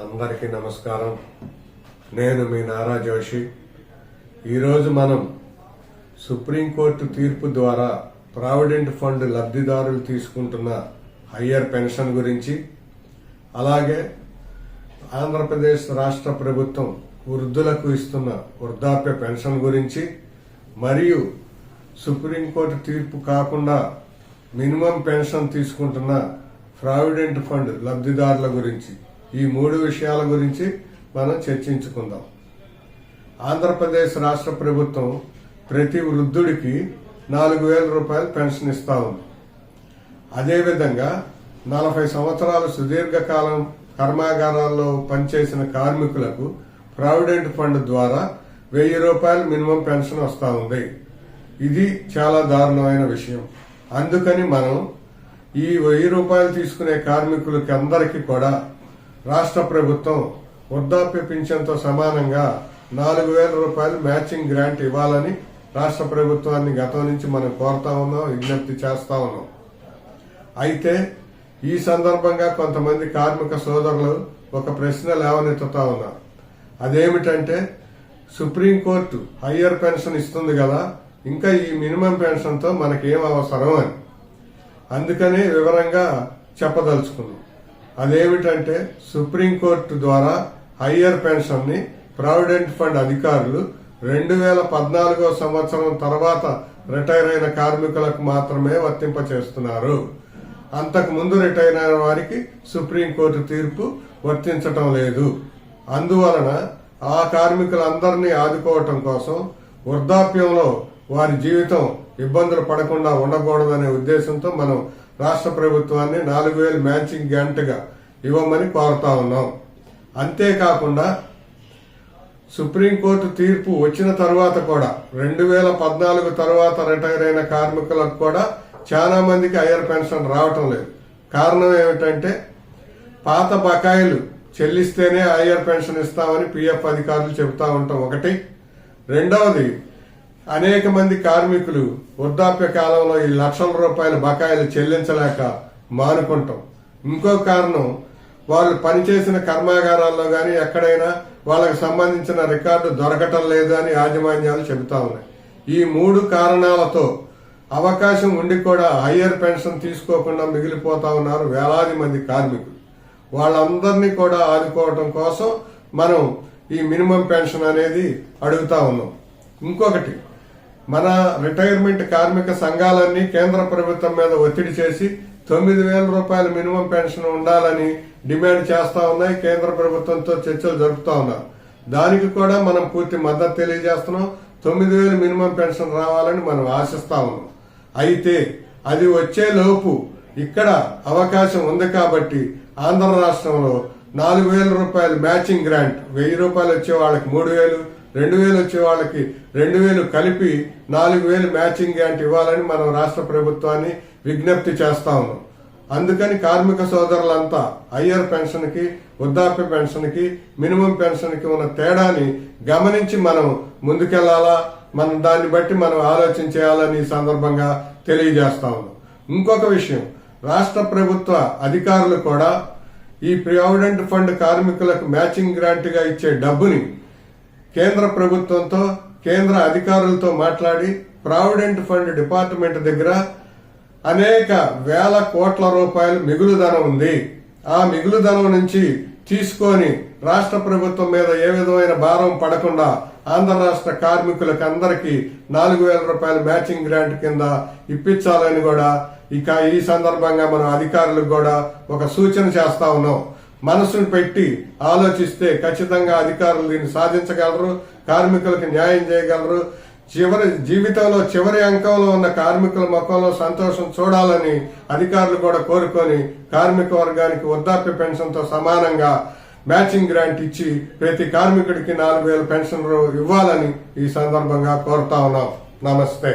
అందరికీ నమస్కారం. నేను మీ నారా జోషి. ఈరోజు మనం సుప్రీంకోర్టు తీర్పు ద్వారా ప్రావిడెంట్ ఫండ్ లబ్ధిదారులు తీసుకుంటున్న హయ్యర్ పెన్షన్ గురించి, అలాగే ఆంధ్రప్రదేశ్ రాష్ట్ర ప్రభుత్వం వృద్ధులకు ఇస్తున్న వృద్ధాప్య పెన్షన్ గురించి, మరియు సుప్రీంకోర్టు తీర్పు కాకుండా మినిమం పెన్షన్ తీసుకుంటున్న ప్రావిడెంట్ ఫండ్ లబ్ధిదారుల గురించి, ఈ మూడు విషయాల గురించి మనం చర్చించుకుందాం. ఆంధ్రప్రదేశ్ రాష్ట్ర ప్రభుత్వం ప్రతి వృద్ధుడికి 4,000 రూపాయలు పెన్షన్ ఇస్తా ఉంది. అదేవిధంగా 40 సంవత్సరాలు సుదీర్ఘకాలం కర్మాగారాల్లో పనిచేసిన కార్మికులకు ప్రావిడెంట్ ఫండ్ ద్వారా 1,000 రూపాయలు మినిమం పెన్షన్ వస్తూ ఉంది. ఇది చాలా దారుణమైన విషయం. అందుకని మనం ఈ 1,000 రూపాయలు తీసుకునే కార్మికులకి అందరికీ కూడా రాష్ట్ర ప్రభుత్వం వృద్ధాప్య పింఛన్తో సమానంగా 4,000 రూపాయలు మ్యాచింగ్ గ్రాంట్ ఇవ్వాలని రాష్ట్ర ప్రభుత్వాన్ని గతం నుంచి మనం కోరుతా ఉన్నాం, విజ్ఞప్తి చేస్తా ఉన్నాం. అయితే ఈ సందర్భంగా కొంతమంది కార్మిక సోదరులు ఒక ప్రశ్న లేవనెత్తుతా ఉన్నారు. అదేమిటంటే, సుప్రీంకోర్టు హయ్యర్ పెన్షన్ ఇస్తుంది కదా, ఇంకా ఈ మినిమం పెన్షన్తో మనకేం అవసరం అని. అందుకనే వివరంగా చెప్పదలుచుకున్నాం. అదేమిటంటే, సుప్రీంకోర్టు ద్వారా హయ్యర్ పెన్షన్ ని ప్రావిడెంట్ ఫండ్ అధికారులు 2014 సంవత్సరం తర్వాత రిటైర్ అయిన కార్మికులకు మాత్రమే వర్తింపచేస్తున్నారు. అంతకు ముందు రిటైర్ అయిన వారికి సుప్రీంకోర్టు తీర్పు వర్తించటం లేదు. అందువలన ఆ కార్మికులందరినీ ఆదుకోవటం కోసం వృద్ధాప్యంలో వారి జీవితం ఇబ్బందులు పడకుండా ఉండకూడదనే ఉద్దేశంతో మనం రాష్ట్ర ప్రభుత్వాన్ని 4,000 మ్యాచింగ్ గ్రాంట్గా ఇవ్వమని కోరుతా ఉన్నాం. అంతేకాకుండా సుప్రీంకోర్టు తీర్పు వచ్చిన తర్వాత కూడా 2014 తర్వాత రిటైర్ అయిన కార్మికులకు కూడా చాలా మందికి హయ్యర్ పెన్షన్ రావటం లేదు. కారణం ఏమిటంటే, పాత బకాయిలు చెల్లిస్తేనే హయ్యర్ పెన్షన్ ఇస్తామని పిఎఫ్ అధికారులు చెబుతా ఉంటాం ఒకటి. రెండవది, అనేక మంది కార్మికులు వృద్ధాప్య కాలంలో ఈ లక్షల రూపాయల బకాయిలు చెల్లించలేక మానుకుంటాం. ఇంకో కారణం, వాళ్ళు పనిచేసిన కర్మాగారాల్లో గాని ఎక్కడైనా వాళ్ళకు సంబంధించిన రికార్డు దొరకటం లేదు అని యాజమాన్యాలు చెబుతా ఉన్నాయి. ఈ మూడు కారణాలతో అవకాశం ఉండి కూడా హయ్యర్ పెన్షన్ తీసుకోకుండా మిగిలిపోతా ఉన్నారు వేలాది మంది కార్మికులు. వాళ్ళందరినీ కూడా ఆదుకోవటం కోసం మనం ఈ మినిమం పెన్షన్ అనేది అడుగుతా ఉన్నాం. ఇంకొకటి, మన రిటైర్మెంట్ కార్మిక సంఘాలన్నీ కేంద్ర ప్రభుత్వం మీద ఒత్తిడి చేసి 9,000 రూపాయల మినిమం పెన్షన్ ఉండాలని డిమాండ్ చేస్తా ఉన్నాయి. కేంద్ర ప్రభుత్వంతో చర్చలు జరుపుతా ఉన్నారు. దానికి కూడా మనం పూర్తి మద్దతు తెలియజేస్తున్నాం. 9,000 మినిమం పెన్షన్ రావాలని మనం ఆశిస్తా ఉన్నాం. అయితే అది వచ్చే లోపు ఇక్కడ అవకాశం ఉంది కాబట్టి ఆంధ్ర రాష్ట్రంలో 4,000 రూపాయలు మ్యాచింగ్ గ్రాంట్, 1,000 రూపాయలు వచ్చే వాళ్ళకి 3,000, 2,000 వచ్చే వాళ్ళకి 2,000 కలిపి 4,000 మ్యాచింగ్ గ్రాంట్ ఇవ్వాలని మనం రాష్ట్ర ప్రభుత్వాన్ని విజ్ఞప్తి చేస్తా ఉన్నాం. అందుకని కార్మిక సోదరులంతా హయ్యర్ పెన్షన్ కి, వృద్ధాప్య పెన్షన్ కి, మినిమం పెన్షన్ కి ఉన్న తేడాని గమనించి మనం ముందుకెళ్లాలా, మనం దాన్ని బట్టి మనం ఆలోచన చేయాలని ఈ సందర్భంగా తెలియజేస్తా ఉన్నాం. ఇంకొక విషయం, రాష్ట్ర ప్రభుత్వ అధికారులు కూడా ఈ ప్రావిడెంట్ ఫండ్ కార్మికులకు మ్యాచింగ్ గ్రాంట్ గా ఇచ్చే డబ్బుని కేంద్ర ప్రభుత్వంతో, కేంద్ర అధికారులతో మాట్లాడి ప్రావిడెంట్ ఫండ్ డిపార్ట్మెంట్ దగ్గర అనేక వేల కోట్ల రూపాయలు మిగులుధనం ఉంది. ఆ మిగులుధనం నుంచి తీసుకొని రాష్ట్ర ప్రభుత్వం మీద ఏ విధమైన భారం పడకుండా ఆంధ్ర రాష్ట్ర కార్మికులకు అందరికీ 4,000 రూపాయల మ్యాచింగ్ గ్రాంట్ కింద ఇప్పించాలని కూడా ఇక ఈ సందర్భంగా మనం అధికారులకు కూడా ఒక సూచన చేస్తా ఉన్నాం. మనసును పెట్టి ఆలోచిస్తే ఖచ్చితంగా అధికారులు దీన్ని సాధించగలరు, కార్మికులకు న్యాయం చేయగలరు. జీవితంలో చివరి అంకంలో ఉన్న కార్మికుల ముఖంలో సంతోషం చూడాలని అధికారులు కూడా కోరుకొని కార్మిక వర్గానికి వృద్ధాప్య పెన్షన్ తో సమానంగా మ్యాచింగ్ గ్రాంట్ ఇచ్చి ప్రతి కార్మికుడికి 4,000 పెన్షన్ ఇవ్వాలని ఈ సందర్భంగా కోరుతా ఉన్నాం. నమస్తే.